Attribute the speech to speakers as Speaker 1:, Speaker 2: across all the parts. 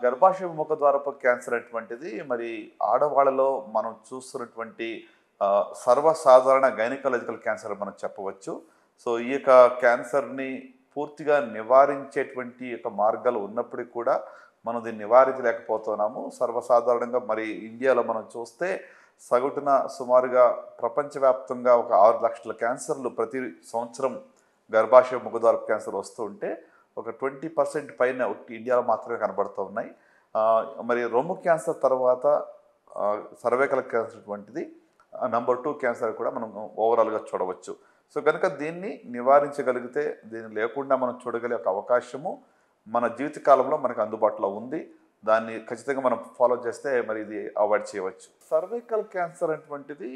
Speaker 1: గర్భాశయ ముఖద్వారపు క్యాన్సర్ అటువంటిది మరి ఆడవాళ్ళలో మనం చూస్తున్నటువంటి సర్వసాధారణ గైనకాలజికల్ క్యాన్సర్ మనం చెప్పవచ్చు. సో ఈ యొక్క క్యాన్సర్ని పూర్తిగా నివారించేటువంటి యొక్క మార్గాలు ఉన్నప్పటికీ కూడా మనం దీన్ని నివారించలేకపోతున్నాము. సర్వసాధారణంగా మరి ఇండియాలో మనం చూస్తే సగటున సుమారుగా ప్రపంచవ్యాప్తంగా ఒక 6 లక్షల క్యాన్సర్లు ప్రతి సంవత్సరం గర్భాశయ ముఖద్వారపు క్యాన్సర్ వస్తూ ఉంటే ఒక 20% పైన ఇండియాలో మాత్రమే కనబడుతూ ఉన్నాయి. మరి రొమ్ము క్యాన్సర్ తర్వాత సర్వైకల్ క్యాన్సర్ వంటిది నంబర్ 2 క్యాన్సర్ కూడా మనం ఓవరాల్గా చూడవచ్చు. సో కనుక దీన్ని నివారించగలిగితే దీన్ని లేకుండా మనం చూడగలిగే ఒక అవకాశము మన జీవితకాలంలో మనకు అందుబాటులో ఉంది. దాన్ని ఖచ్చితంగా మనం ఫాలో చేస్తే మరి ఇది అవాయిడ్ చేయవచ్చు. సర్వైకల్ క్యాన్సర్ అటువంటిది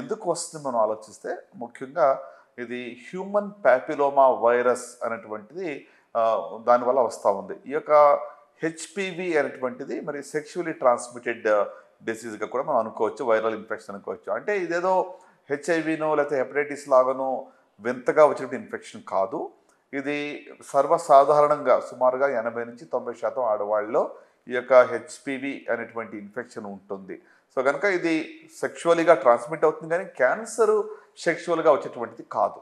Speaker 1: ఎందుకు వస్తుంది మనం ఆలోచిస్తే ముఖ్యంగా ఇది హ్యూమన్ ప్యాపిలోమా వైరస్ అనేటువంటిది దానివల్ల వస్తూ ఉంది. ఈ యొక్క హెచ్పివి అనేటువంటిది మరి సెక్షువలీ ట్రాన్స్మిటెడ్ డిసీజ్గా కూడా మనం అనుకోవచ్చు, వైరల్ ఇన్ఫెక్షన్ అనుకోవచ్చు. అంటే ఇదేదో హెచ్ఐవినో లేకపోతే హెపటైటిస్ లాగానో వింతగా వచ్చినటువంటి ఇన్ఫెక్షన్ కాదు. ఇది సర్వసాధారణంగా సుమారుగా 80-90% ఆడవాళ్ళలో ఈ యొక్క హెచ్పివి అనేటువంటి ఇన్ఫెక్షన్ ఉంటుంది. సో కనుక ఇది సెక్షువల్గా ట్రాన్స్మిట్ అవుతుంది, కానీ క్యాన్సర్ సెక్షువల్గా వచ్చేటువంటిది కాదు.